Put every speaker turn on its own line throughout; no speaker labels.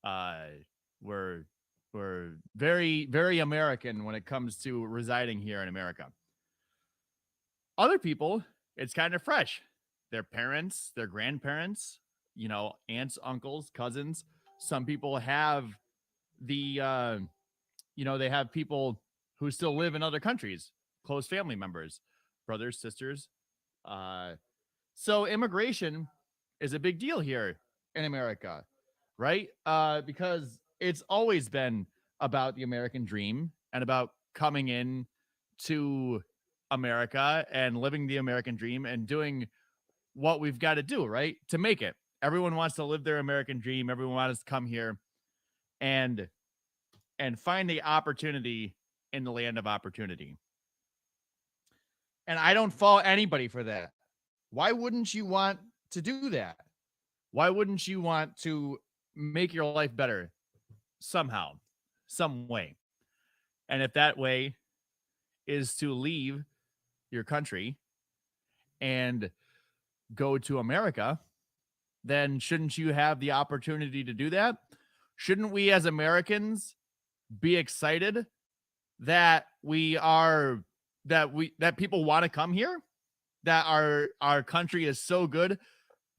Uh, we're we're very very American when it comes to residing here in America. Other people, it's kind of fresh. Their parents, their grandparents, aunts, uncles, cousins. Some people have they have people who still live in other countries, close family members, brothers, sisters. Uh, so immigration is a big deal here in America, right? Because it's always been about the American dream and about coming in to America and living the American dream and doing what we've got to do, right? To make it. Everyone wants to live their American dream. Everyone wants to come here and find the opportunity in the land of opportunity. And I don't fault anybody for that. Why wouldn't you want to do that? Why wouldn't you want to make your life better somehow, some way? And if that way is to leave your country and go to America, then shouldn't you have the opportunity to do that? Shouldn't we as Americans be excited that that people want to come here, that our country is so good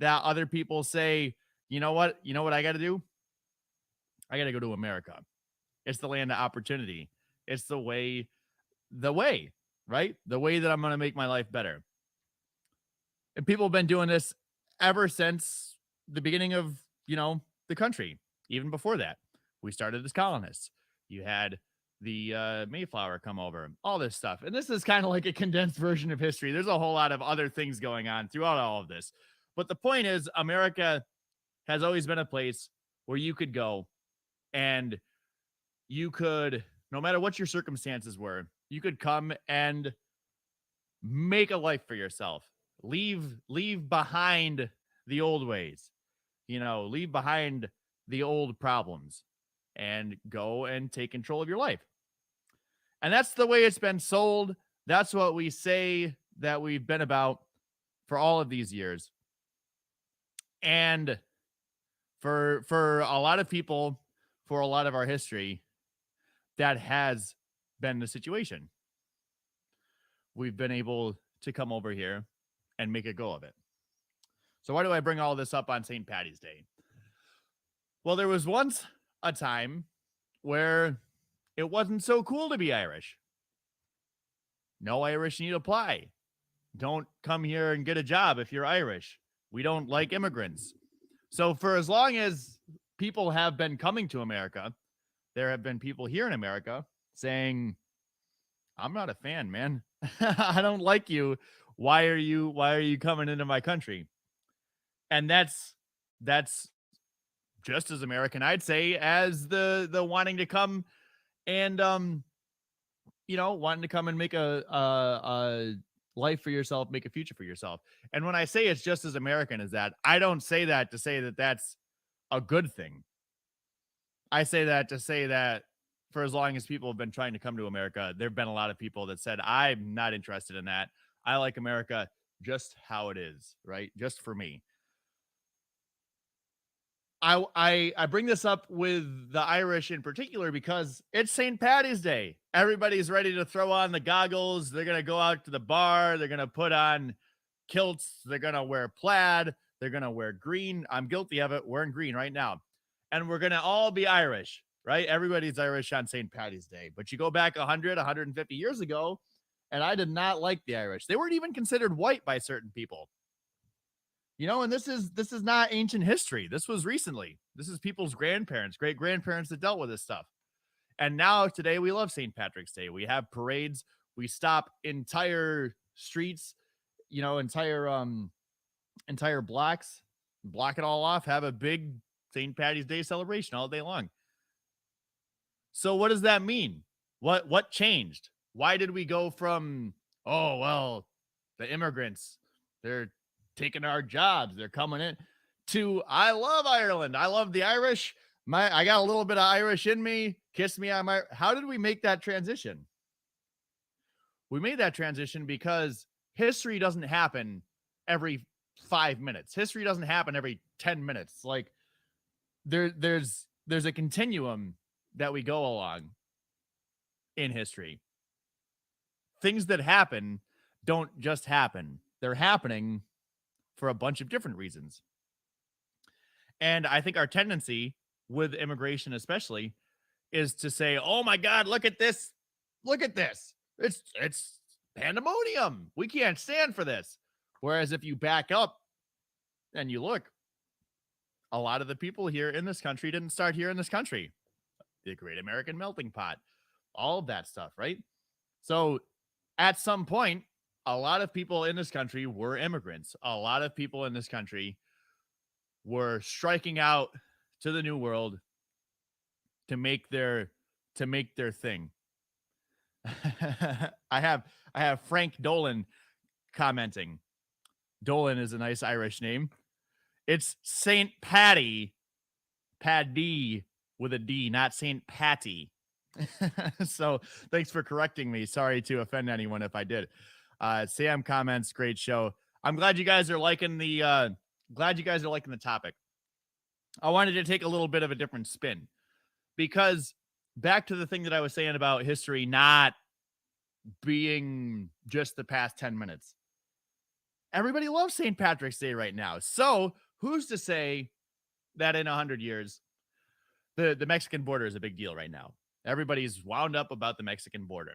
that other people say, you know what I got to do? I got to go to America. It's the land of opportunity. It's the way, right? The way that I'm going to make my life better. And people have been doing this ever since the beginning of, the country. Even before that, we started as colonists. You had the Mayflower come over, all this stuff. And this is kind of like a condensed version of history. There's a whole lot of other things going on throughout all of this. But the point is, America has always been a place where you could go and you could, no matter what your circumstances were, you could come and make a life for yourself. Leave behind the old ways, leave behind the old problems and go and take control of your life. And that's the way it's been sold. That's what we say that we've been about for all of these years. And for a lot of people, for a lot of our history, that has been the situation. We've been able to come over here and make a go of it. So why do I bring all this up on St. Paddy's Day? Well, there was once a time where it wasn't so cool to be Irish. No Irish need apply. Don't come here and get a job if you're Irish. We don't like immigrants. So for as long as people have been coming to America, there have been people here in America saying, I'm not a fan, man. I don't like you. Why are you coming into my country? And that's just as American, I'd say, as the wanting to come and wanting to come and make a life for yourself, make a future for yourself. And when I say it's just as American as that, I don't say that to say that that's a good thing. I say that to say that for as long as people have been trying to come to America, there have been a lot of people that said, I'm not interested in that. I like America just how it is, right? Just for me. I bring this up with the Irish in particular because it's St. Paddy's Day. Everybody's ready to throw on the goggles. They're going to go out to the bar. They're going to put on kilts. They're going to wear plaid. They're going to wear green. I'm guilty of it, wearing green right now. And we're going to all be Irish, right? Everybody's Irish on St. Paddy's Day. But you go back 100, 150 years ago, and I did not like the Irish. They weren't even considered white by certain people. And this is not ancient history. This was recently. This is people's grandparents, great grandparents that dealt with this stuff. And now today we love St. Patrick's Day. We have parades. We stop entire streets, entire blocks, block it all off, have a big St. Paddy's Day celebration all day long. So what does that mean? What changed? Why did we go from, oh, well, the immigrants, they're taking our jobs, they're coming in, to I love Ireland, I love the Irish, I got a little bit of Irish in me, kiss me on my... How did we make that transition? We made that transition because history doesn't happen every 5 minutes. History doesn't happen every 10 minutes. Like there's there's a continuum that we go along in history. Things that happen don't just happen. They're happening for a bunch of different reasons. And I think our tendency with immigration especially is to say, oh my God, look at this. Look at this. It's pandemonium. We can't stand for this. Whereas if you back up and you look, a lot of the people here in this country didn't start here in this country. The Great American Melting Pot, all of that stuff, right? So at some point, a lot of people in this country were immigrants. A lot of people in this country were striking out to the New World to make their thing. I have Frank Dolan commenting. Dolan is a nice Irish name. It's St. Paddy with a D, not St. Patty. So thanks for correcting me. Sorry to offend anyone if I did. Sam comments, great show. I'm glad you guys are liking the topic. I wanted to take a little bit of a different spin because back to the thing that I was saying about history not being just the past 10 minutes. Everybody loves St. Patrick's Day right now. So who's to say that in 100 years, the Mexican border is a big deal right now? Everybody's wound up about the Mexican border.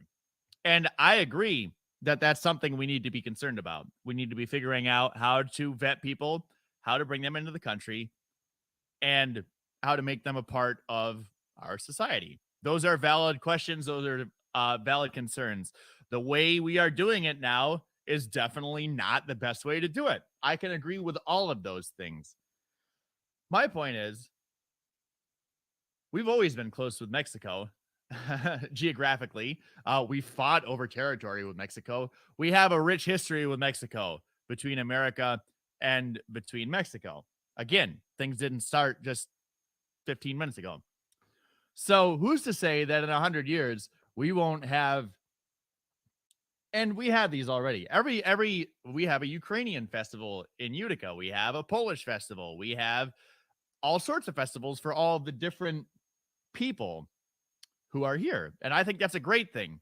And I agree that that's something we need to be concerned about. We need to be figuring out how to vet people, how to bring them into the country, and how to make them a part of our society. Those are valid questions. Those are valid concerns. The way we are doing it now is definitely not the best way to do it. I can agree with all of those things. My point is, we've always been close with Mexico. Geographically, we fought over territory with Mexico. We have a rich history with Mexico, between America and between Mexico. Again, things didn't start just 15 minutes ago. So who's to say that in 100 years we won't have, and we have these already. We have a Ukrainian festival in Utica. We have a Polish festival. We have all sorts of festivals for all the different people who are here. And I think that's a great thing.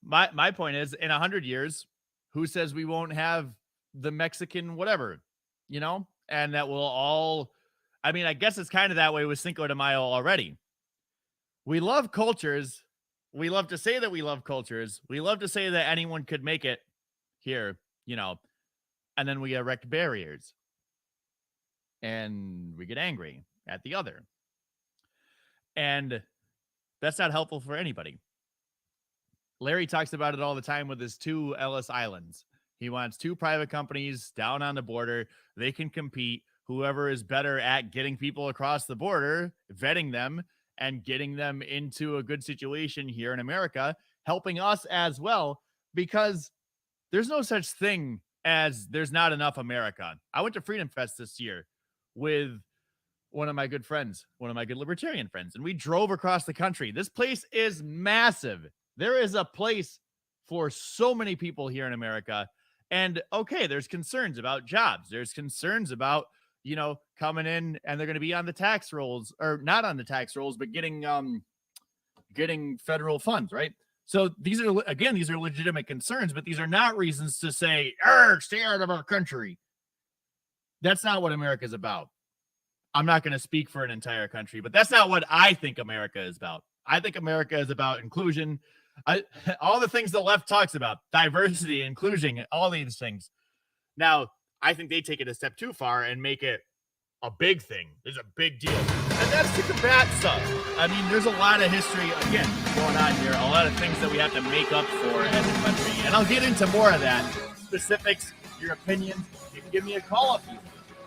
My point is, in 100 years, who says we won't have the Mexican whatever, and that we'll all, I mean, I guess it's kind of that way with Cinco de Mayo already. We love cultures. We love to say that we love cultures. We love to say that anyone could make it here, and then we erect barriers and we get angry at the other. And that's not helpful for anybody. Larry talks about it all the time with his 2 Ellis Islands. He wants 2 private companies down on the border. They can compete. Whoever is better at getting people across the border, vetting them, and getting them into a good situation here in America, helping us as well, because there's no such thing as there's not enough America. I went to Freedom Fest this year with one of my good friends, one of my good libertarian friends, and we drove across the country. This place is massive. There is a place for so many people here in America. And okay, there's concerns about jobs. There's concerns about, coming in and they're going to be on the tax rolls, or not on the tax rolls, but getting federal funds, right? So these are legitimate concerns, but these are not reasons to say, stay out of our country. That's not what America is about. I'm not going to speak for an entire country, but that's not what I think America is about. I think America is about inclusion. All the things the left talks about, diversity, inclusion, all these things. Now, I think they take it a step too far and make it a big thing. There's a big deal. And that's to combat stuff. I mean, there's a lot of history, again, going on here, a lot of things that we have to make up for as a country. And I'll get into more of that. Specifics, your opinions. You can give me a call if you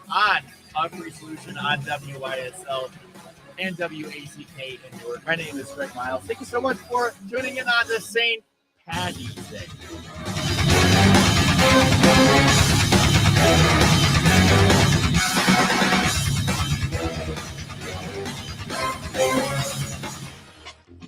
want on A Free Solution on WYSL and WACK in Newark. My name is Greg Miles. Thank you so much for tuning in on this St. Paddy's Day.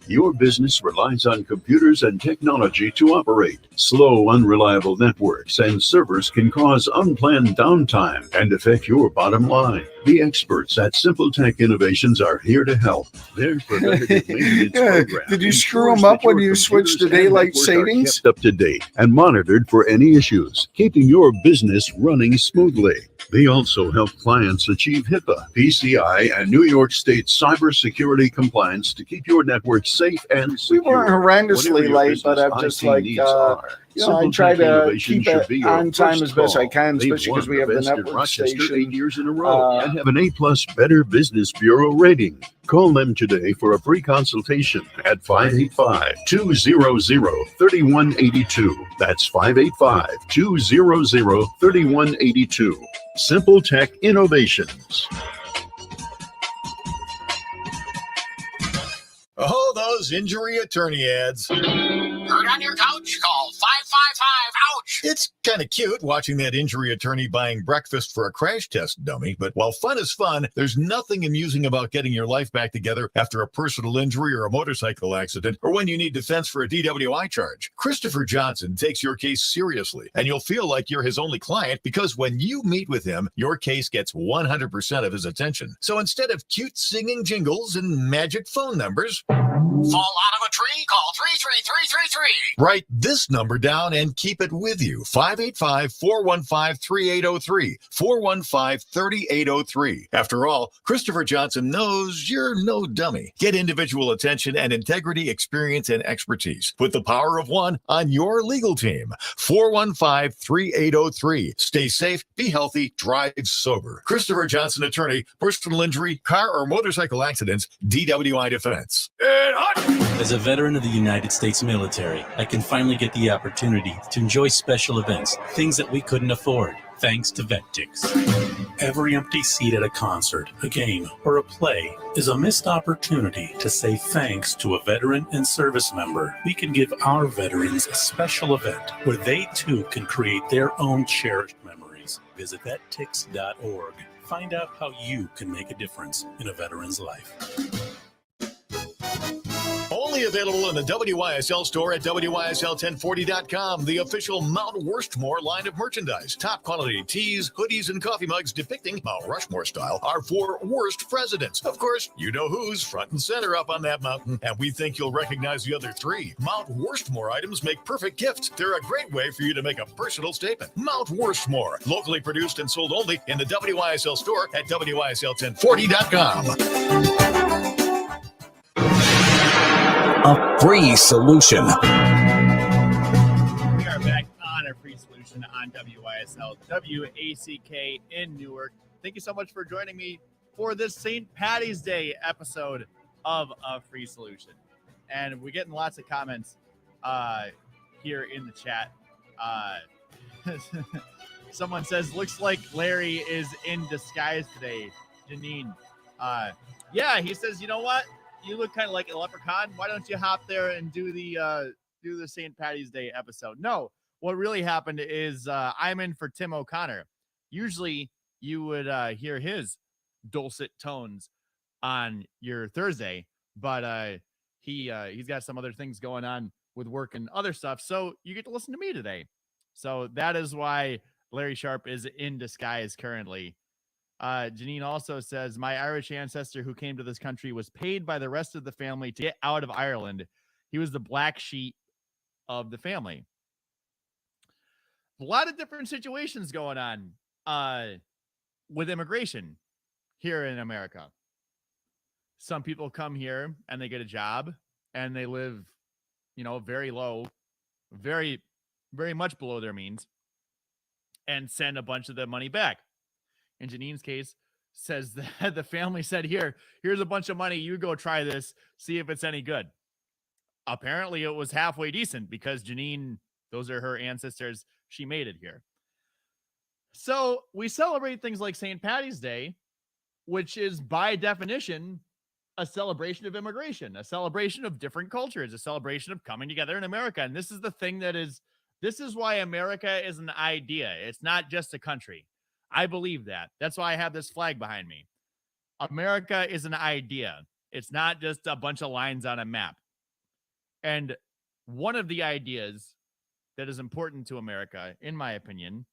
Your business relies on computers and technology to operate. Slow, unreliable networks and servers can cause unplanned downtime and affect your bottom line. The experts at Simple Tech Innovations are here to help. Their preventative maintenance program.
Did you screw them up when you switched to daylight savings?
Kept up to date and monitored for any issues, keeping your business running smoothly. They also help clients achieve HIPAA, PCI, and New York State cybersecurity compliance to keep your network safe and secure.
We weren't horrendously late, but I'm just like, I try to keep it on time as best I can, especially because we have the network station.
8 years in a row and have an A+ Better Business Bureau rating. Call them today for a free consultation at 585-200-3182. That's 585-200-3182. Simple Tech Innovations.
Oh, those injury attorney ads.
Hurt on your couch? Call 555-OUCH.
It's kind of cute watching that injury attorney buying breakfast for a crash test dummy, but while fun is fun, there's nothing amusing about getting your life back together after a personal injury or a motorcycle accident, or when you need defense for a DWI charge. Christopher Johnson takes your case seriously, and you'll feel like you're his only client because when you meet with him, your case gets 100% of his attention. So instead of cute singing jingles and magic phone numbers,
fall out of a tree? Call 33333.
Write this number down and keep it with you. 585-415-3803. 415-3803. After all, Christopher Johnson knows you're no dummy. Get individual attention and integrity, experience, and expertise. Put the power of one on your legal team. 415-3803. Stay safe, be healthy, drive sober. Christopher Johnson Attorney, personal injury, car or motorcycle accidents, DWI defense.
As a veteran of the United States military, I can finally get the opportunity to enjoy special events, things that we couldn't afford, thanks to VetTix. Every empty seat at a concert, a game, or a play is a missed opportunity to say thanks to a veteran and service member. We can give our veterans a special event where they too can create their own cherished memories. Visit vettix.org. Find out how you can make a difference in a veteran's life.
Only available in the WYSL store at WYSL1040.com, the official Mount Rushmore line of merchandise. Top quality tees, hoodies, and coffee mugs depicting Mount Rushmore style are for worst presidents. Of course, you know who's front and center up on that mountain, and we think you'll recognize the other three. Mount Rushmore items make perfect gifts. They're a great way for you to make a personal statement. Mount Rushmore, locally produced and sold only in the WYSL store at WYSL1040.com.
A free solution.
We are back on a free solution on WYSL, WACK in Newark. Thank you so much for joining me for this St. Patty's Day episode of A Free Solution. And we're getting lots of comments here in the chat. Someone says, looks like Larry is in disguise today. Janine. Yeah, he says, you know what? You look kind of like a leprechaun. Why don't you hop there and do the St. Patty's Day episode? No, what really happened is I'm in for Tim O'Connor. Usually you would hear his dulcet tones on your Thursday, but he's got some other things going on with work and other stuff, so you get to listen to me today. So that is why Larry Sharp is in disguise currently. Janine also says, my Irish ancestor who came to this country was paid by the rest of the family to get out of Ireland. He was the black sheep of the family. A lot of different situations going on with immigration here in America. Some people come here and they get a job and they live, very low, very, very much below their means, and send a bunch of the money back. In Janine's case, says that the family said, here's a bunch of money. You go try this, see if it's any good. Apparently it was halfway decent because Janine, those are her ancestors. She made it here. So we celebrate things like St. Patty's Day, which is by definition a celebration of immigration, a celebration of different cultures, a celebration of coming together in America. And this is the thing this is why America is an idea. It's not just a country. I believe that. That's why I have this flag behind me. America is an idea. It's not just a bunch of lines on a map. And one of the ideas that is important to America, in my opinion,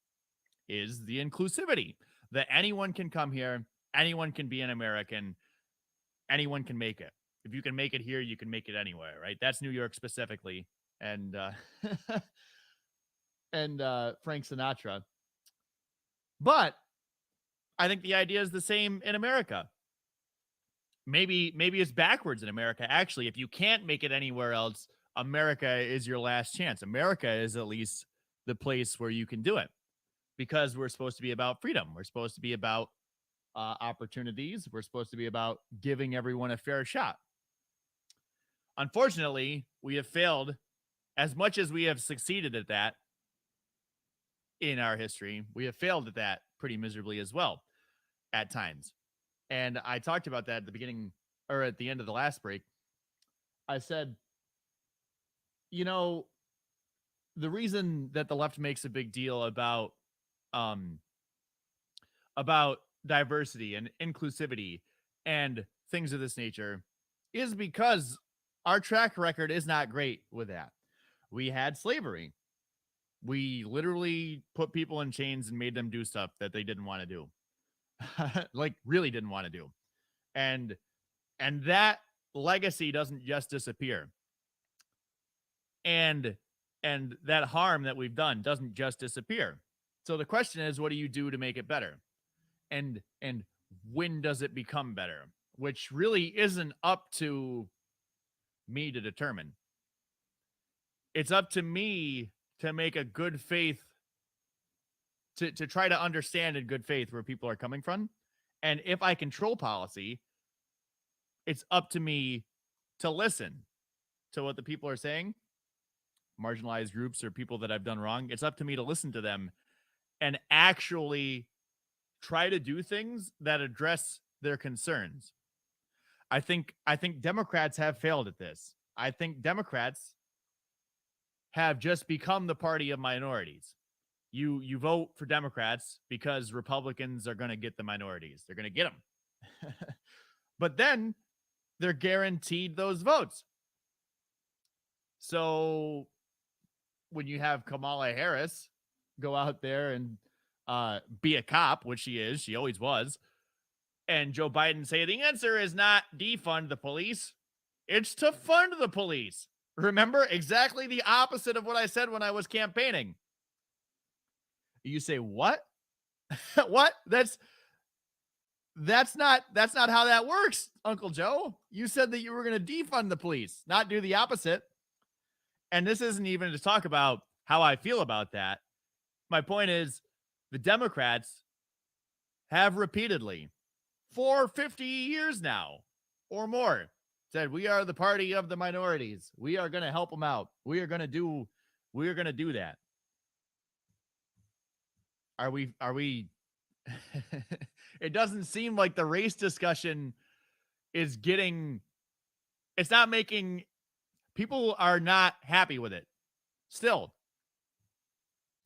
is the inclusivity that anyone can come here anyone can be an American. Anyone can make it. If you can make it here, you can make it anywhere, right? That's New York specifically. And Frank Sinatra. But I think the idea is the same in America. Maybe it's backwards in America. Actually, if you can't make it anywhere else, America is your last chance. America is at least the place where you can do it, because we're supposed to be about freedom. We're supposed to be about opportunities. We're supposed to be about giving everyone a fair shot. Unfortunately, we have failed. As much as we have succeeded at that in our history, we have failed at that pretty miserably as well at times. And I talked about that at the beginning, or at the end of the last break. I said, you know, the reason that the left makes a big deal about diversity and inclusivity and things of this nature is because our track record is not great with that. We had slavery. We literally put people in chains and made them do stuff that they didn't want to do. Like, really didn't want to do. And that legacy doesn't just disappear. And that harm that we've done doesn't just disappear. So the question is, what do you do to make it better? And when does it become better? Which really isn't up to me to determine. It's up to me to make a good faith, to try to understand in good faith where people are coming from. And if I control policy, it's up to me to listen to what the people are saying, marginalized groups or people that I've done wrong. It's up to me to listen to them and actually try to do things that address their concerns. I think Democrats have failed at this. I think Democrats have just become the party of minorities. You vote for Democrats because Republicans are going to get the minorities. They're going to get them. But then they're guaranteed those votes. So when you have Kamala Harris go out there and be a cop, which she is, she always was, and Joe Biden say the answer is not defund the police, it's to fund the police. Remember, exactly the opposite of what I said when I was campaigning. You say, what? What? That's not how that works, Uncle Joe. You said that you were going to defund the police, not do the opposite. And this isn't even to talk about how I feel about that. My point is, the Democrats have repeatedly, for 50 years now or more, said we are the party of the minorities. We are going to help them out. We are going to do that. Are we it doesn't seem like the race discussion is it's not making, people are not happy with it still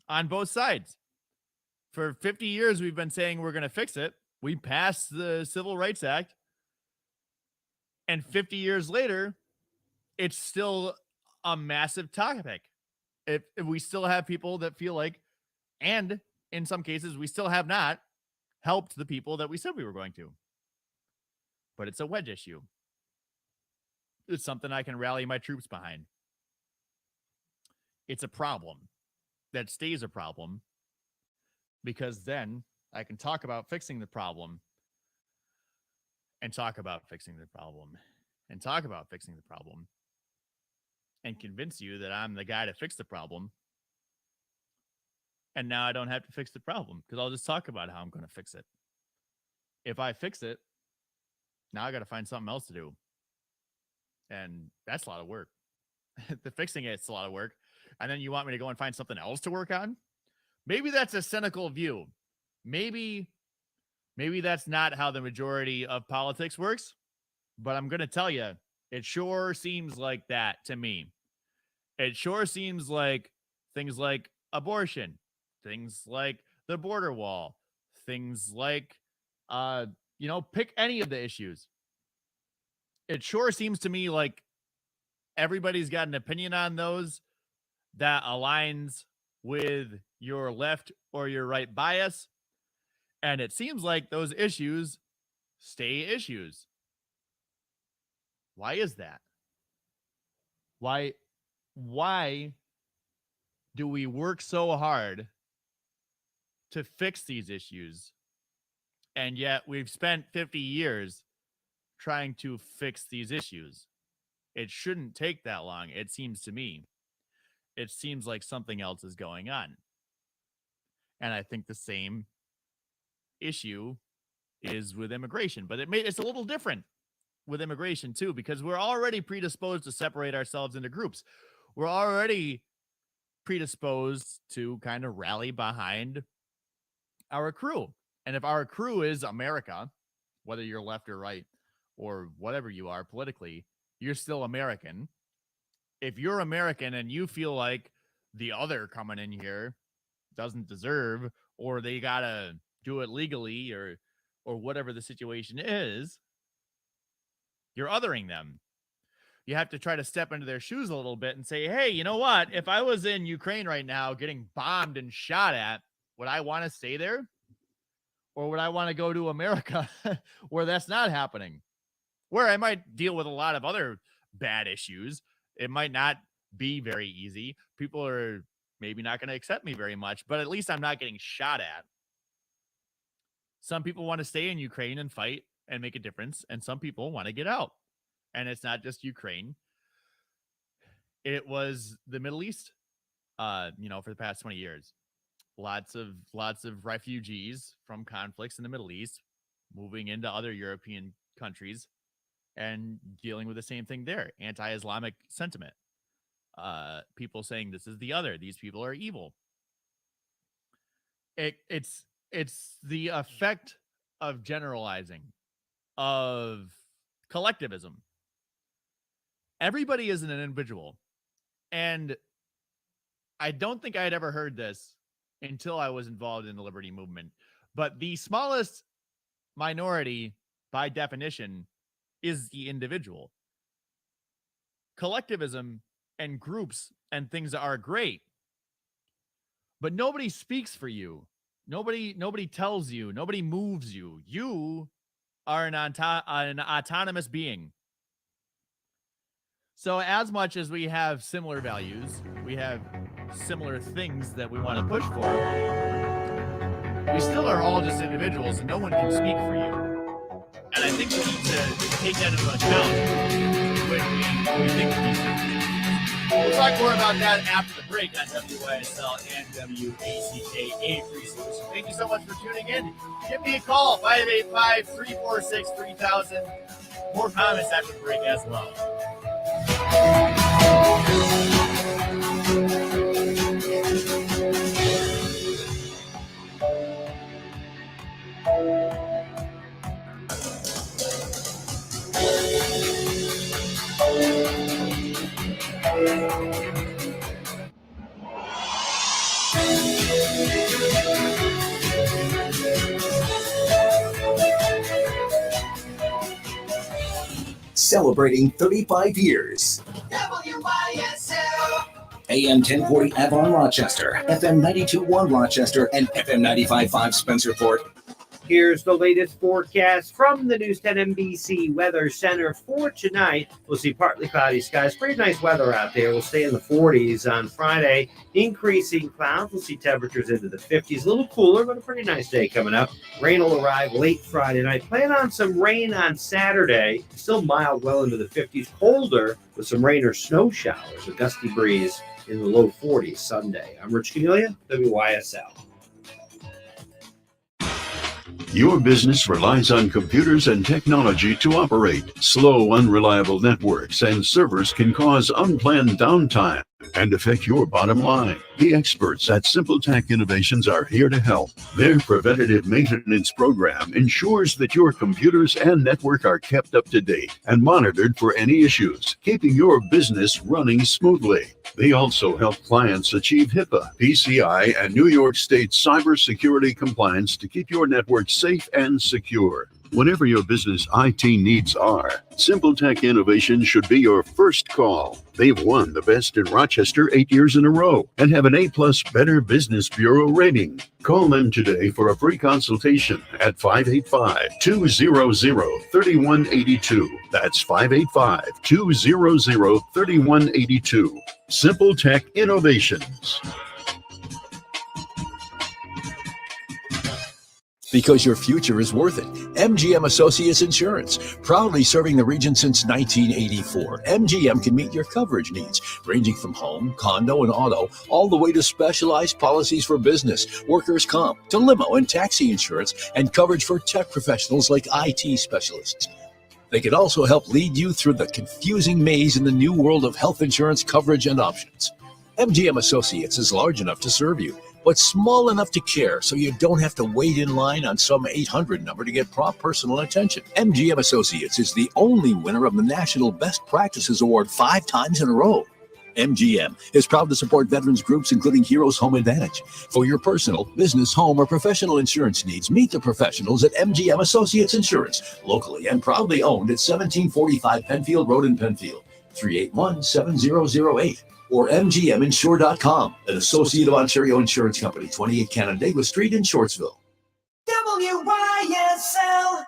on both sides. For 50 years, we've been saying we're going to fix it. We passed the Civil Rights Act. And 50 years later, it's still a massive topic. If we still have people that feel like, and in some cases, we still have not helped the people that we said we were going to. But it's a wedge issue. It's something I can rally my troops behind. It's a problem that stays a problem, because then I can talk about fixing the problem and talk about fixing the problem and talk about fixing the problem and convince you that I'm the guy to fix the problem. And now I don't have to fix the problem because I'll just talk about how I'm going to fix it. If I fix it, now I got to find something else to do. And that's a lot of work. The fixing it's a lot of work. And then you want me to go and find something else to work on? Maybe that's a cynical view. Maybe that's not how the majority of politics works. But I'm going to tell you, it sure seems like that to me. It sure seems like things like abortion, things like the border wall, things like, pick any of the issues. It sure seems to me like everybody's got an opinion on those that aligns with your left or your right bias. And it seems like those issues stay issues. Why is that? Why do we work so hard to fix these issues, and yet we've spent 50 years trying to fix these issues? It shouldn't take that long, it seems to me. It seems like something else is going on. And I think the same issue is with immigration, but it's a little different with immigration too, because we're already predisposed to separate ourselves into groups. We're already predisposed to kind of rally behind our crew. And if our crew is America, whether you're left or right or whatever you are politically, you're still American. If you're American and you feel like the other coming in here doesn't deserve, or they gotta do it legally, or whatever the situation is, you're othering them. You have to try to step into their shoes a little bit and say, hey, you know what? If I was in Ukraine right now getting bombed and shot at, would I want to stay there? Or would I want to go to America where that's not happening? Where I might deal with a lot of other bad issues. It might not be very easy. People are maybe not going to accept me very much, but at least I'm not getting shot at. Some people want to stay in Ukraine and fight and make a difference, and some people want to get out. And it's not just Ukraine. It was the Middle East, for the past 20 years. Lots of refugees from conflicts in the Middle East moving into other European countries and dealing with the same thing there. Anti-Islamic sentiment. People saying this is the other. These people are evil. It's the effect of generalizing, of collectivism. Everybody is an individual. And I don't think I had ever heard this until I was involved in the liberty movement. But the smallest minority, by definition, is the individual. Collectivism and groups and things are great, but nobody speaks for you. Nobody tells you. Nobody moves you. You are an autonomous being. So as much as we have similar values, we have similar things that we want to push for, we still are all just individuals, and no one can speak for you. And I think we need to take that into account when we think of these things. We'll talk more about that after the break on WYSL and WACK Free Solution. Thank you so much for tuning in. Give me a call, 585-346-3000. More comments after the break as well.
Celebrating 35 years.
WYSL.
AM 1040 Avon, Rochester, FM 92.1 Rochester, and FM 95.5 Spencerport.
Here's the latest forecast from the News 10 NBC Weather Center for tonight. We'll see partly cloudy skies. Pretty nice weather out there. We'll stay in the 40s on Friday. Increasing clouds. We'll see temperatures into the 50s. A little cooler, but a pretty nice day coming up. Rain will arrive late Friday night. Plan on some rain on Saturday. Still mild, well into the 50s. Colder with some rain or snow showers. A gusty breeze in the low 40s Sunday. I'm Rich Cornelia, WYSL.
Your business relies on computers and technology to operate. Slow, unreliable networks and servers can cause unplanned downtime and affect your bottom line. The experts at Simple Tech Innovations are here to help. Their preventative maintenance program ensures that your computers and network are kept up to date and monitored for any issues, keeping your business running smoothly. They also help clients achieve HIPAA, PCI, and New York State cybersecurity compliance to keep your network safe and secure. Whatever your business IT needs are, Simple Tech Innovation should be your first call. They've won the best in Rochester 8 years in a row and have an A+ Better Business Bureau rating. Call them today for a free consultation at 585-200-3182. That's 585-200-3182. Simple Tech Innovations.
Because your future is worth it. Mgm Associates Insurance, proudly serving the region since 1984. MGM can meet your coverage needs, ranging from home, condo, and auto, all the way to specialized policies for business, workers' comp, to limo and taxi insurance, and coverage for tech professionals like IT specialists. They can also help lead you through the confusing maze in the new world of health insurance coverage and options. MGM Associates is large enough to serve you, but small enough to care, so you don't have to wait in line on some 800 number to get prompt personal attention. MGM Associates is the only winner of the National Best Practices Award 5 times in a row. MGM is proud to support veterans groups, including Heroes Home Advantage. For your personal, business, home, or professional insurance needs, meet the professionals at MGM Associates Insurance, locally and proudly owned at 1745 Penfield Road in Penfield, 381-7008. Or mgminsure.com, an associate of Ontario Insurance Company, 28 Canandaigua Street in Shortsville.
WYSL.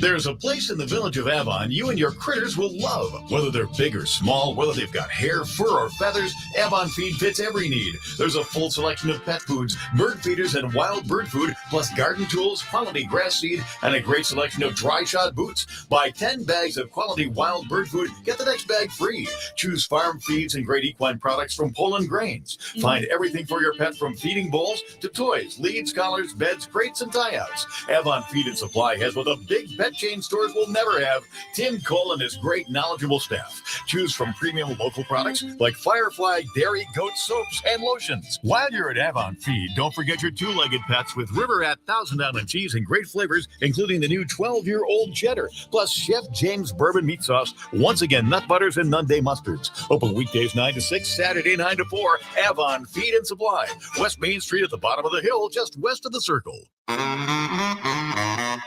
There's a place in the village of Avon you and your critters will love. Whether they're big or small, whether they've got hair, fur, or feathers, Avon Feed fits every need. There's a full selection of pet foods, bird feeders, and wild bird food, plus garden tools, quality grass seed, and a great selection of dry shod boots. Buy 10 bags of quality wild bird food, get the next bag free. Choose farm feeds and great equine products from Poland Grains. Find everything for your pet, from feeding bowls to toys, leads, collars, beds, crates, and tie-outs. Avon Feed and Supply has what the big pet chain stores will never have: Tim Cole and his great knowledgeable staff. Choose from premium local products like Firefly, dairy, goat soaps, and lotions. While you're at Avon Feed, don't forget your two-legged pets with River at Thousand Island cheese and great flavors, including the new 12-year-old cheddar, plus Chef James bourbon meat sauce. Once again, nut butters and Nunday mustards. Open weekdays 9 to 6, Saturday 9 to 4. Avon Feed and Supply, West Main Street at the bottom of the hill, just west of the Circle.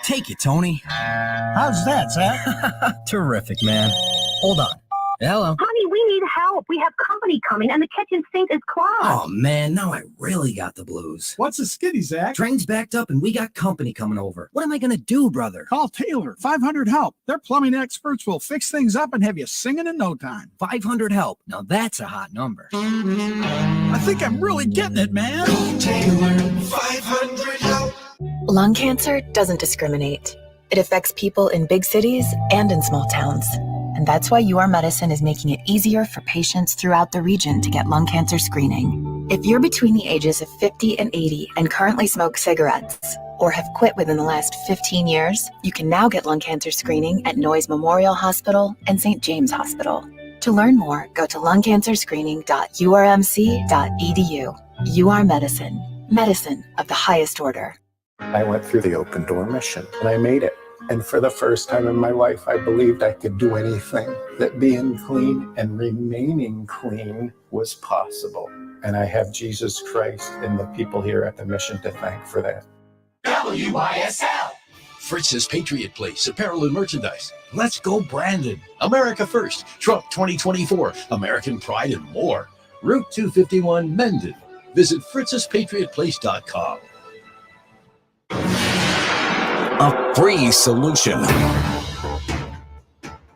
Take it, Tony.
How's that, Zach?
Terrific, man. Hold on. Hello.
Honey, we need help. We have company coming and the kitchen sink is clogged.
Oh, man, now I really got the blues.
What's the skitty, Zach?
Train's backed up and we got company coming over. What am I going to do, brother?
Call Taylor. 500 Help. Their plumbing experts will fix things up and have you singing in no time.
500 Help. Now that's a hot number.
I think I'm really getting it, man.
Call Taylor. 500 Help.
Lung cancer doesn't discriminate. It affects people in big cities and in small towns. And that's why UR Medicine is making it easier for patients throughout the region to get lung cancer screening. If you're between the ages of 50 and 80 and currently smoke cigarettes, or have quit within the last 15 years, you can now get lung cancer screening at Noyes Memorial Hospital and St. James Hospital. To learn more, go to lungcancerscreening.urmc.edu. UR Medicine, medicine of the highest order.
I went through the open door mission and I made it. And for the first time in my life, I believed I could do anything, that being clean and remaining clean was possible. And I have Jesus Christ and the people here at the mission to thank for that.
WYSL.
Fritz's Patriot Place, apparel and merchandise. Let's go, Brandon. America First, Trump 2024, American Pride, and more. Route 251, Mendon. Visit fritzspatriotplace.com.
A free solution.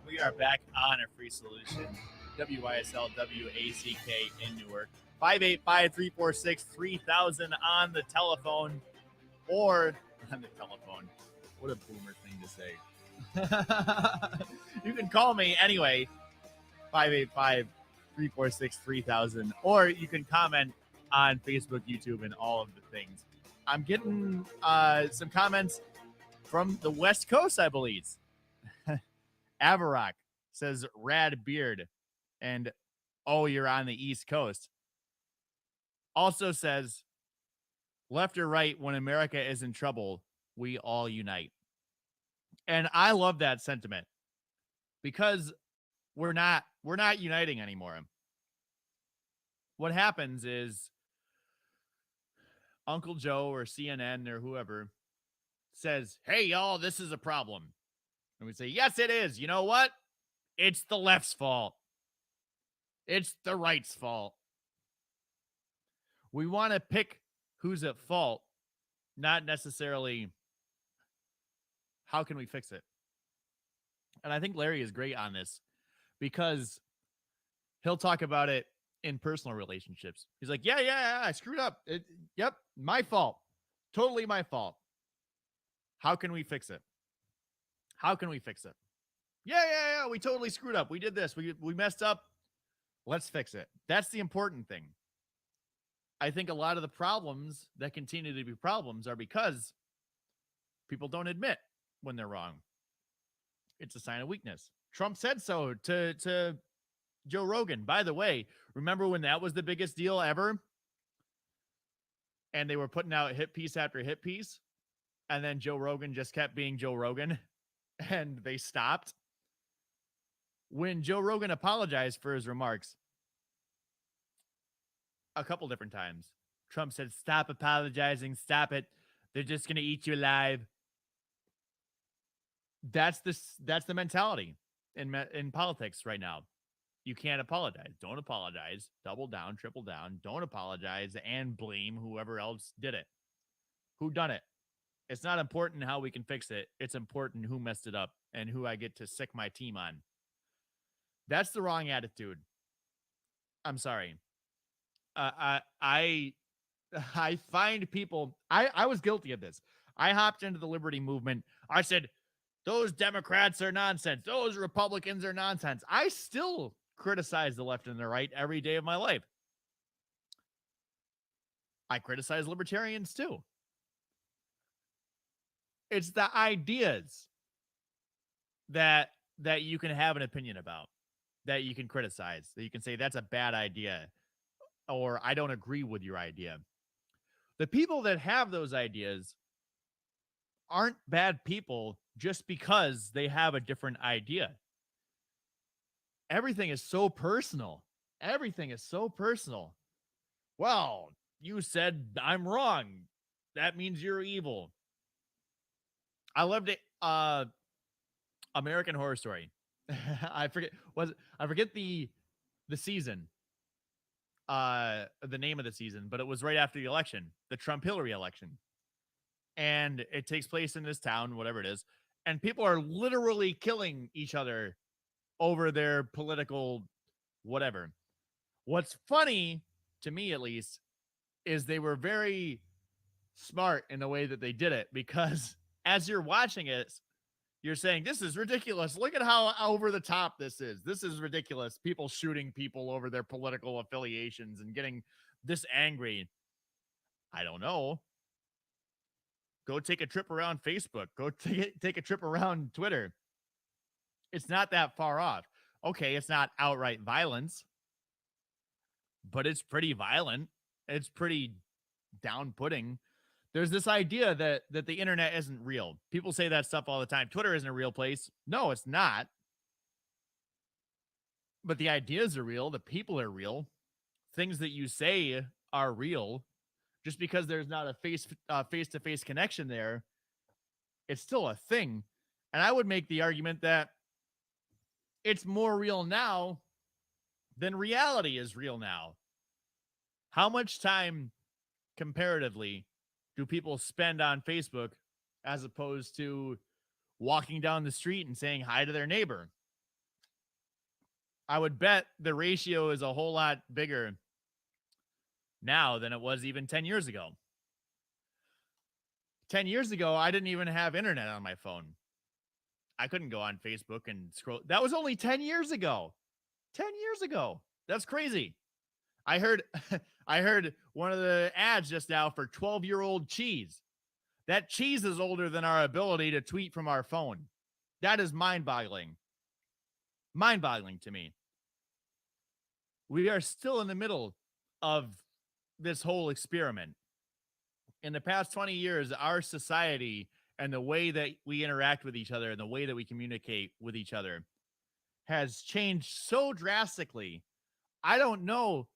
We are back on a free solution. WYSL WACK in Newark. 585-346-3000 on the telephone, or on the telephone. What a boomer thing to say. You can call me anyway. 585-346-3000, or you can comment on Facebook, YouTube, and all of the things. I'm getting some comments from the West Coast, I believe. Avarock says rad beard, and oh, you're on the East Coast. Also says left or right, when America is in trouble, we all unite. And I love that sentiment, because we're not uniting anymore. What happens is Uncle Joe or CNN or whoever says, hey, y'all, this is a problem. And we say, yes, it is. You know what? It's the left's fault. It's the right's fault. We want to pick who's at fault, not necessarily how can we fix it. And I think Larry is great on this because he'll talk about it in personal relationships. He's like, yeah, I screwed up. Yep, my fault. Totally my fault. How can we fix it? How can we fix it? Yeah, we totally screwed up. We did this. We messed up. Let's fix it. That's the important thing. I think a lot of the problems that continue to be problems are because people don't admit when they're wrong. It's a sign of weakness. Trump said so to Joe Rogan. By the way, remember when that was the biggest deal ever? And they were putting out hit piece after hit piece. And then Joe Rogan just kept being Joe Rogan. And they stopped. When Joe Rogan apologized for his remarks a couple different times, Trump said, stop apologizing. Stop it. They're just going to eat you alive. That's the mentality in politics right now. You can't apologize. Don't apologize. Double down, triple down. Don't apologize and blame whoever else did it. Who done it? It's not important how we can fix it. It's important who messed it up and who I get to sick my team on. That's the wrong attitude. I'm sorry. I find people, I was guilty of this. I hopped into the liberty movement. I said, those Democrats are nonsense. Those Republicans are nonsense. I still criticize the left and the right every day of my life. I criticize libertarians too. It's the ideas that you can have an opinion about, that you can criticize, that you can say that's a bad idea, or I don't agree with your idea. The people that have those ideas aren't bad people just because they have a different idea. Everything is so personal. Everything is so personal. Well, you said I'm wrong. That means you're evil. I loved it. American Horror Story. I forget the season. The name of the season, but it was right after the election, the Trump-Hillary election. And it takes place in this town, whatever it is, and people are literally killing each other over their political whatever. What's funny, to me at least, is they were very smart in the way that they did it, because as you're watching it, you're saying, this is ridiculous. Look at how over the top this is. This is ridiculous. People shooting people over their political affiliations and getting this angry. I don't know. Go take a trip around Facebook. Go take a trip around Twitter. It's not that far off. Okay, it's not outright violence, but it's pretty violent. It's pretty down-putting. There's this idea that the internet isn't real. People say that stuff all the time. Twitter isn't a real place. No, it's not. But the ideas are real. The people are real. Things that you say are real. Just because there's not a face-to-face connection there, it's still a thing. And I would make the argument that it's more real now than reality is real now. How much time comparatively do people spend on Facebook as opposed to walking down the street and saying hi to their neighbor? I would bet the ratio is a whole lot bigger now than it was even 10 years ago. 10 years ago, I didn't even have internet on my phone. I couldn't go on Facebook and scroll. That was only 10 years ago. 10 years ago. That's crazy. I heard one of the ads just now for 12-year-old cheese. That cheese is older than our ability to tweet from our phone. That is mind-boggling. Mind-boggling to me. We are still in the middle of this whole experiment. In the past 20 years, our society and the way that we interact with each other and the way that we communicate with each other has changed so drastically. I don't know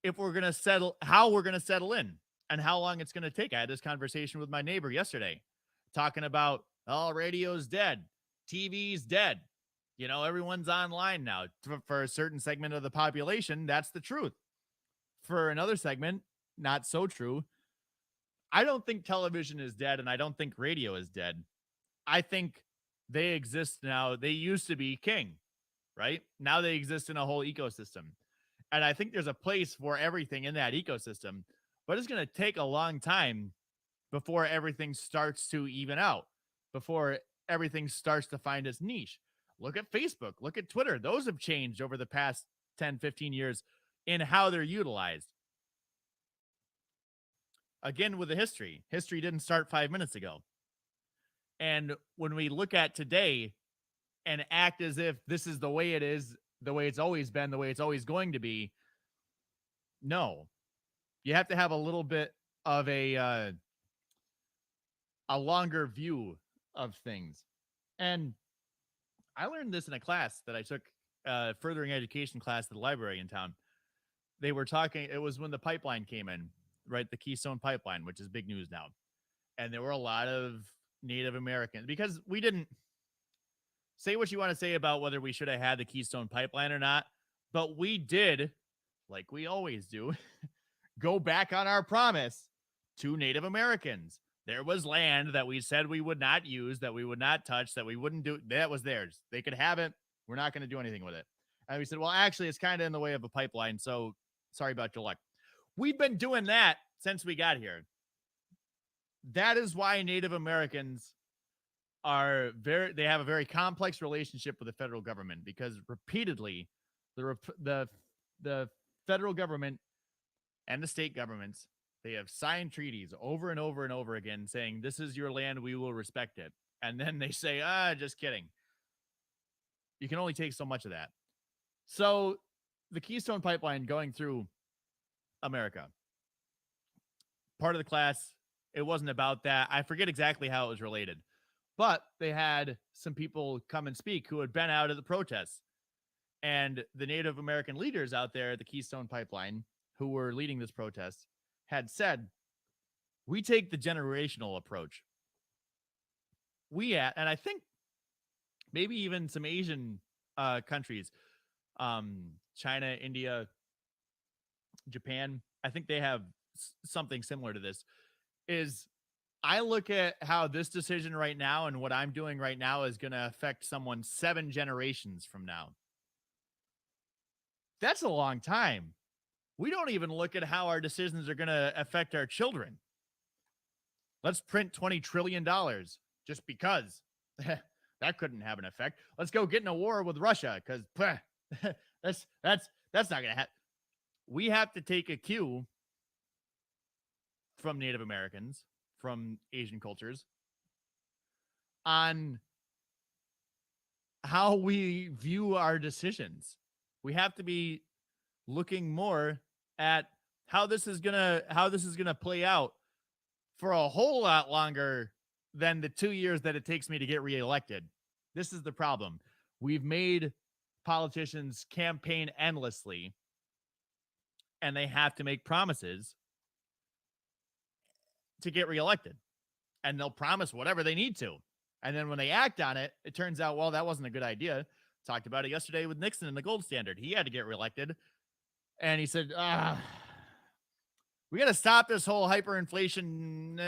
if we're going to settle, how we're going to settle in and how long it's going to take. I had this conversation with my neighbor yesterday. talking about, oh, radio's dead, TV's dead. You know, everyone's online now. For a certain segment of the population, that's the truth. For another segment, not so true. I don't think television is dead, and I don't think radio is dead. I think they exist now. They used to be king, right? Now they exist in a whole ecosystem. And I think there's a place for everything in that ecosystem, but it's going to take a long time before everything starts to even out, before everything starts to find its niche. Look at Facebook, look at Twitter. Those have changed over the past 10, 15 years in how they're utilized. Again, with the history didn't start 5 minutes ago. And when we look at today and act as if this is the way it is, the way it's always been, the way it's always going to be, no. You have to have a little bit of a longer view of things. And I learned this in a class that I took, furthering education class at the library in town. They were talking, it was when the pipeline came in, right? The Keystone Pipeline, which is big news now. And there were a lot of Native Americans, because we didn't, say what you want to say about whether we should have had the Keystone Pipeline or not, but we did, like we always do, go back on our promise to Native Americans. There was land that we said we would not use, that we would not touch, that we wouldn't do. That was theirs. They could have it. We're not going to do anything with it. And we said, well, actually, it's kind of in the way of a pipeline, so sorry about your luck. We've been doing that since we got here. That is why Native Americans they have a very complex relationship with the federal government, because repeatedly the federal government and the state governments, they have signed treaties over and over and over again saying, this is your land, we will respect it. And then they say, just kidding. You can only take so much of that. So the Keystone Pipeline going through America, part of the class, it wasn't about that. I forget exactly how it was related, but they had some people come and speak who had been out at the protests, and the Native American leaders out there at the Keystone Pipeline who were leading this protest had said, we take the generational approach. And I think maybe even some Asian countries, China, India, Japan, I think they have something similar to this. Is I look at how this decision right now and what I'm doing right now is going to affect someone 7 generations from now. That's a long time. We don't even look at how our decisions are going to affect our children. Let's print $20 trillion just because. That couldn't have an effect. Let's go get in a war with Russia because that's not going to happen. We have to take a cue from Native Americans, from Asian cultures, on how we view our decisions. We have to be looking more at how this is gonna play out for a whole lot longer than the 2 years that it takes me to get reelected. This is the problem. We've made politicians campaign endlessly, and they have to make promises to get reelected, and they'll promise whatever they need to. And then when they act on it, it turns out, well, that wasn't a good idea. Talked about it yesterday with Nixon and the gold standard. He had to get reelected. And he said, we got to stop this whole hyperinflation.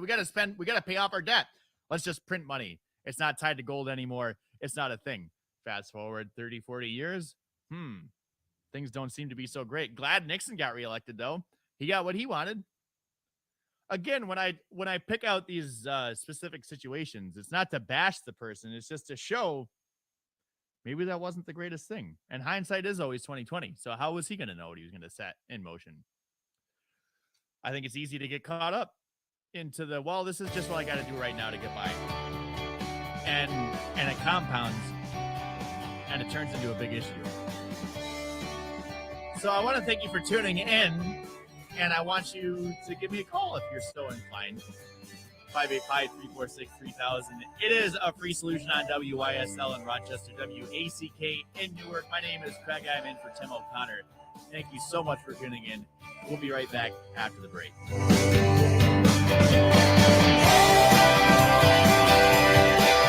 We got to pay off our debt. Let's just print money. It's not tied to gold anymore. It's not a thing. Fast forward 30, 40 years. Things don't seem to be so great. Glad Nixon got reelected, though. He got what he wanted. Again, when I pick out these specific situations, it's not to bash the person. It's just to show maybe that wasn't the greatest thing. And hindsight is always 20/20. So how was he going to know what he was going to set in motion? I think it's easy to get caught up into the, well, this is just what I got to do right now to get by. And it compounds and it turns into a big issue. So I want to thank you for tuning in. And I want you to give me a call if you're so inclined. 585-346-3000. It is a free solution on WYSL in Rochester, WACK in Newark. My name is Craig. I'm in for Tim O'Connor. Thank you so much for tuning in. We'll be right back after the break.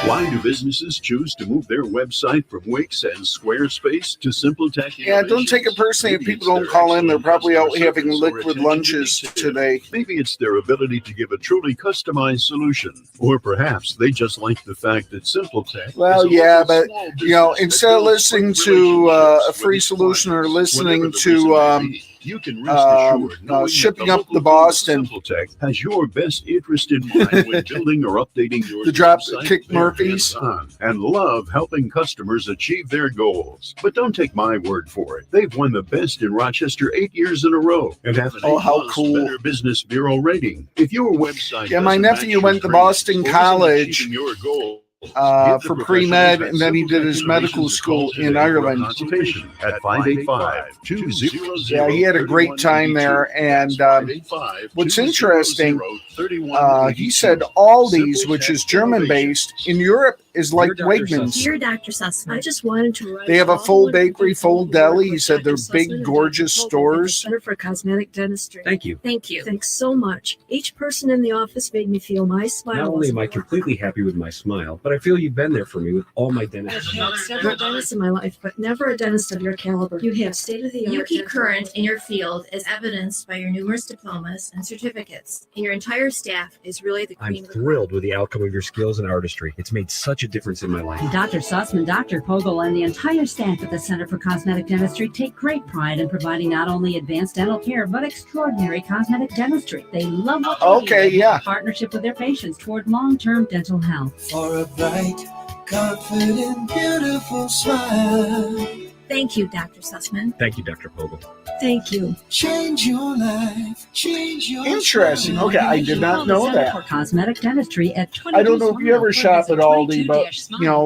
Why do businesses choose to move their website from Wix and Squarespace to SimpleTech?
Yeah, don't take it personally if people don't call in. They're probably out having liquid lunches today.
Maybe it's their ability to give a truly customized solution. Or perhaps they just like the fact that SimpleTech.
Well, yeah, but, instead of listening to a free solution or listening to
you can rest assured
shipping up to Boston.
SimpleTech has your best interest in mind when building or updating your
the drop
website.
kick Murphys
And love helping customers achieve their goals. But don't take my word for it. They've won the best in Rochester 8 years in a row and have an Better Business Bureau rating. If your website
my nephew went to Boston College for pre-med, and then he did his medical school in Ireland.
At 585-200.
Yeah, he had a great time there. And what's interesting, he said Aldi's, which is German-based, in Europe is like Wegmans.
Dear Dr. Sussman, I just wanted to write.
They have a full bakery, full deli. He said they're big, gorgeous stores.
Center for Cosmetic Dentistry.
Thank you.
Thank you. Thanks so much. Each person in the office made me feel my smile.
Not only am I completely happy with my smile, but I feel you've been there for me with all my dentists.
I've had several dentists in my life, but never a dentist of your caliber. You have state-of-the-art.
You keep current in your field as evidenced by your numerous diplomas and certificates, and your entire staff is really the cream
I'm
of the
thrilled with the outcome of your skills and artistry. It's made such a difference in my life.
Dr. Sussman, Dr. Pogel, and the entire staff at the Center for Cosmetic Dentistry take great pride in providing not only advanced dental care, but extraordinary cosmetic dentistry. They love what they do in partnership with their patients toward long-term dental health.
For a bright, confident, beautiful smile.
Thank you, Dr. Sussman.
Thank you, Dr. Pogel.
Thank you.
Change your life. Change your
Interesting. Okay, I did not know that.
For cosmetic dentistry at
I don't know if you ever shop at Aldi, but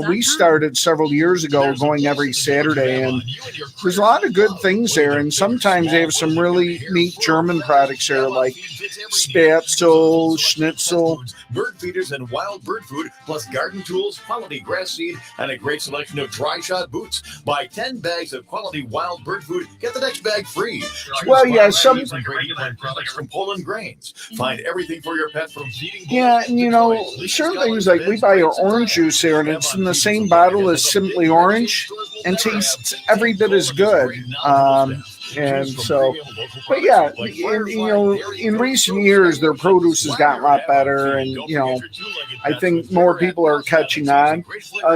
we started several years ago going every Saturday, and there's a lot of good things there. And sometimes they have some really neat German products there, like Spätzle, Schnitzel,
bird feeders, and wild bird food, plus garden tools, quality grass seed, and a great selection of dry shot boots. Buy 10 bags of quality wild bird food, get the next bag free.
Well, yeah, some
products from Poland Grains. Find everything for your pet from feeding.
Yeah, and certain things like we buy our orange juice here, and it's in the same bottle as Simply Orange, and tastes every bit as good. And so, but yeah, in recent years, their produce has gotten a lot better, and I think more people are catching on.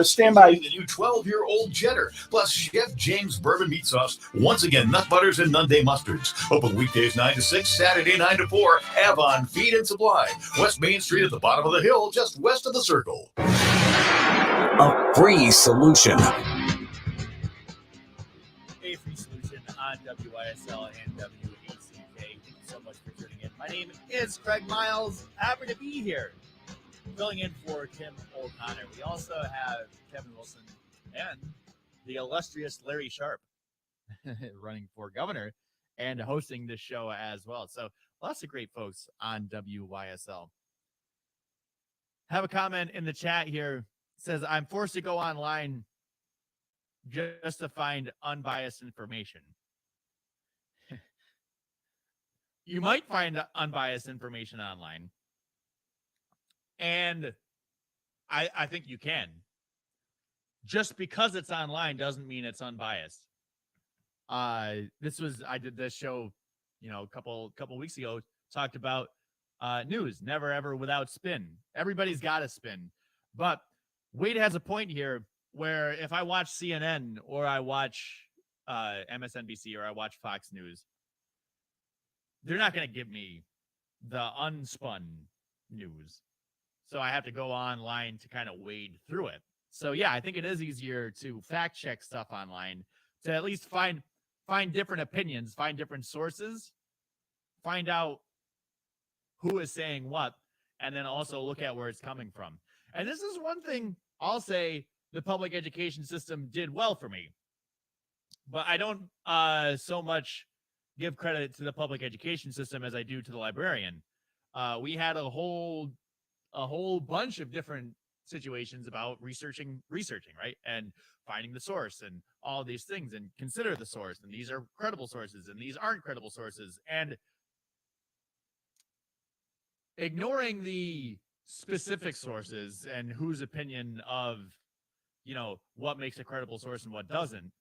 Stand by.
The new 12-year-old cheddar, plus Chef James bourbon meat sauce. Once again, nut butters and Nunday mustards. Open weekdays 9 to 6, Saturday 9 to 4. Avon Feed and Supply, West Main Street at the bottom of the hill, just west of the Circle.
A free solution.
On WYSL and WACK. Thank you so much for tuning in. My name is Craig Miles. Happy to be here, filling in for Tim O'Connor. We also have Kevin Wilson and the illustrious Larry Sharp running for governor and hosting this show as well. So lots of great folks on WYSL. Have a comment in the chat here. It says, I'm forced to go online just to find unbiased information. You might find unbiased information online, and I think you can. Just because it's online doesn't mean it's unbiased. I did this show, a couple weeks ago, talked about news, never ever without spin. Everybody's got a spin, but Wade has a point here where if I watch CNN or I watch MSNBC or I watch Fox News, they're not going to give me the unspun news. So I have to go online to kind of wade through it. So yeah, I think it is easier to fact check stuff online, to at least find different opinions, find different sources, find out who is saying what, and then also look at where it's coming from. And this is one thing I'll say the public education system did well for me. But I don't so much give credit to the public education system as I do to the librarian. We had a whole bunch of different situations about researching, right? And finding the source and all these things, and consider the source. And these are credible sources and these aren't credible sources. And ignoring the specific sources and whose opinion of, what makes a credible source and what doesn't,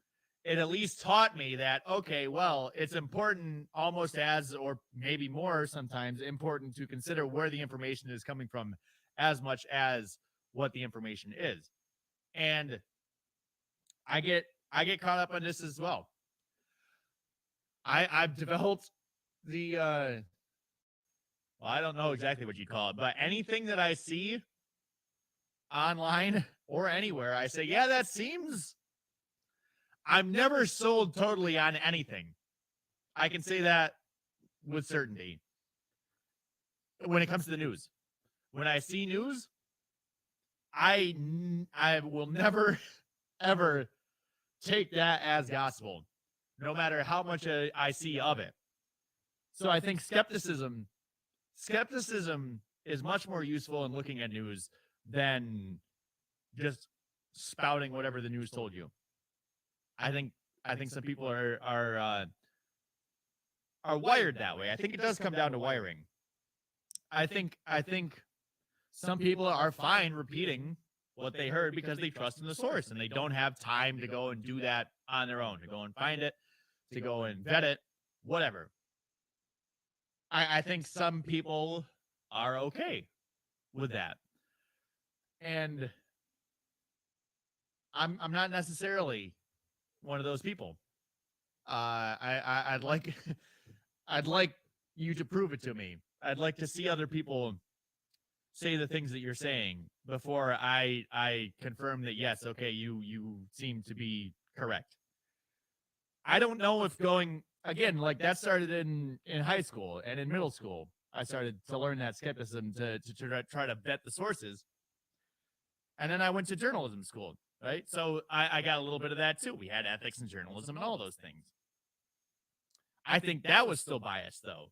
it at least taught me that, okay, well, it's important almost as, or maybe more sometimes, important to consider where the information is coming from as much as what the information is. And I get caught up on this as well. I've developed the well, I don't know exactly what you'd call it, but anything that I see online or anywhere, I say, yeah, that seems. I'm never sold totally on anything. I can say that with certainty. When it comes to the news, when I see news, I will never, ever take that as gospel, no matter how much I see of it. So I think skepticism is much more useful in looking at news than just spouting whatever the news told you. I think some people are wired that way. I think it does come down to wiring. I think some people are fine repeating what they heard because they trust in the source and they don't have time to go and do that on their own, to go and find it, to go and vet it, whatever. I think some people are okay with that. And I'm not necessarily one of those people. I'd like you to prove it to me. I'd like to see other people say the things that you're saying before I confirm that, yes, okay, you seem to be correct. I don't know if going, again, like that started in high school and in middle school. I started to learn that skepticism to try to vet the sources. And then I went to journalism school, right? So I got a little bit of that too. We had ethics and journalism and all those things. I think that was still biased though,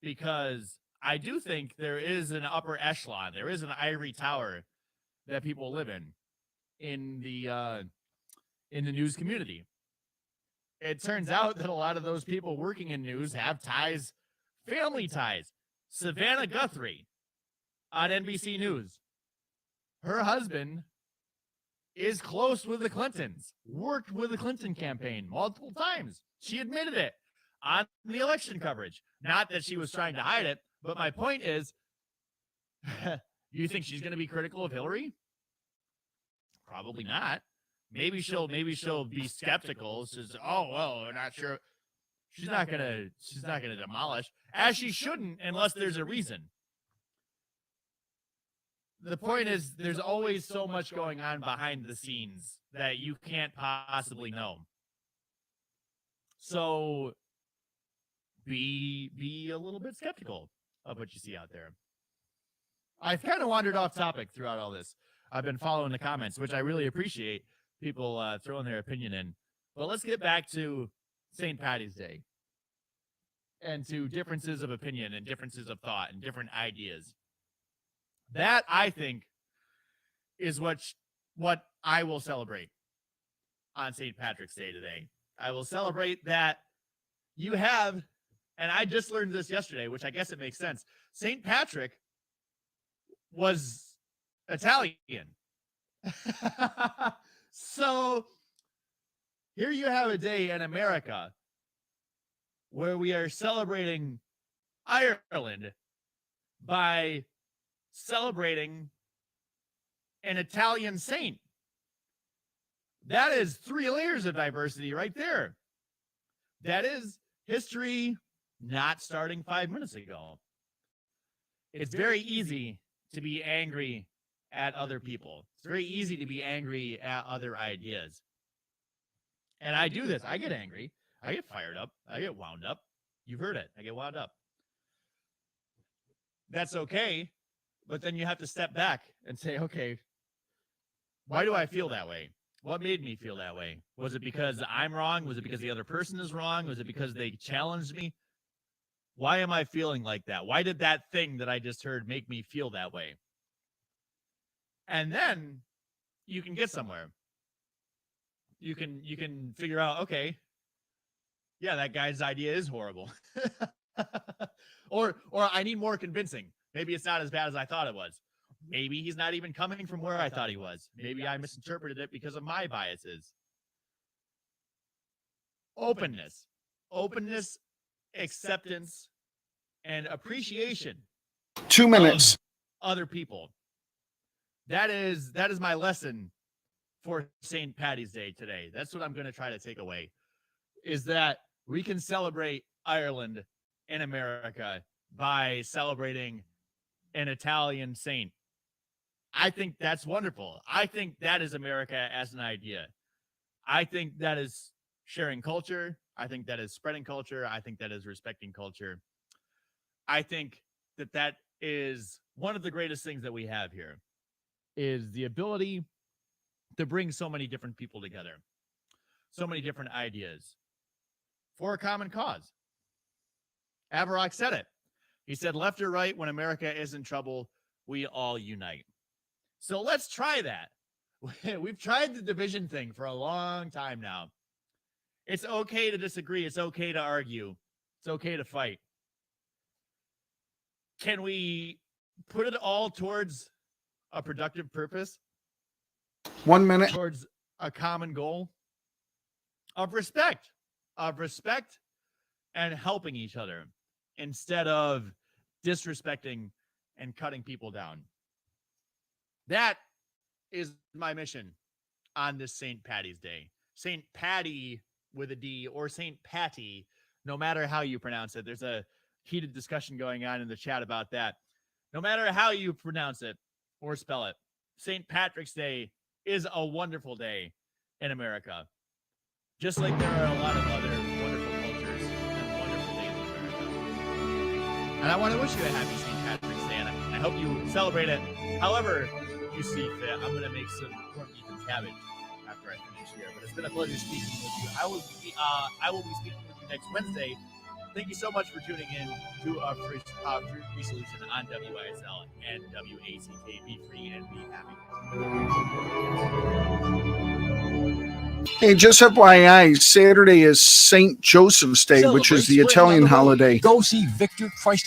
because I do think there is an upper echelon. There is an ivory tower that people live in the news community. It turns out that a lot of those people working in news have ties, family ties. Savannah Guthrie on NBC News. Her husband is close with the Clintons, worked with the Clinton campaign multiple times. She admitted it on the election coverage. Not that she was trying to hide it, but my point is, you think she's going to be critical of Hillary? Probably not. Maybe she'll be skeptical. Says, oh well, we're not sure. She's not gonna demolish, as she shouldn't, unless there's a reason. The point is, there's always so much going on behind the scenes that you can't possibly know. So be a little bit skeptical of what you see out there. I've kind of wandered off topic throughout all this. I've been following the comments, which I really appreciate people throwing their opinion in. But let's get back to St. Paddy's Day and to differences of opinion and differences of thought and different ideas. That, I think, is what I will celebrate on St. Patrick's Day today. I will celebrate that you have, and I just learned this yesterday, which I guess it makes sense. St. Patrick was Italian. So here you have a day in America where we are celebrating Ireland by celebrating an Italian saint. That is 3 layers of diversity right there. That is history not starting 5 minutes ago. It's very easy to be angry at other people. It's very easy to be angry at other ideas. And I do this. I get angry. I get fired up. I get wound up. You've heard it. I get wound up. That's okay. But then you have to step back and say, okay, why do I feel that way? What made me feel that way? Was it because I'm wrong? Was it because the other person is wrong? Was it because they challenged me? Why am I feeling like that? Why did that thing that I just heard make me feel that way? And then you can get somewhere. You can figure out, okay, yeah, that guy's idea is horrible. or I need more convincing. Maybe it's not as bad as I thought it was. Maybe he's not even coming from where I thought he was. Maybe I misinterpreted it because of my biases. Openness, acceptance, and appreciation.
2 minutes.
Other people. That is my lesson for St. Paddy's Day today. That's what I'm going to try to take away, is that we can celebrate Ireland in America by celebrating an Italian saint. I think that's wonderful. I think that is America as an idea. I think that is sharing culture. I think that is spreading culture. I think that is respecting culture. I think that that is one of the greatest things that we have here, is the ability to bring so many different people together, so many different ideas for a common cause. Avarock said it. He said, left or right, when America is in trouble, we all unite. So let's try that. We've tried the division thing for a long time now. It's okay to disagree. It's okay to argue. It's okay to fight. Can we put it all towards a productive purpose?
1 minute.
Towards a common goal of respect and helping each other instead of disrespecting and cutting people down. That is my mission on this St. Paddy's Day. St. Patty with a D, or St. Patty, no matter how you pronounce it. There's a heated discussion going on in the chat about that. No matter how you pronounce it or spell it, St. Patrick's Day is a wonderful day in America. Just like there are a lot of other wonderful cultures and wonderful days in America. And I want to wish you a happy St. Patrick's Day, and I hope you celebrate it however you see fit. I'm going to make some corned beef and cabbage after I finish here. But it's been a pleasure speaking with you. I will be speaking with you next Wednesday. Thank you so much for tuning in to our free solution on WYSL and WACK. Be free and be happy.
Hey, just FYI, Saturday is St. Joseph's Day, which is the Italian holiday.
Go see Victor Christ.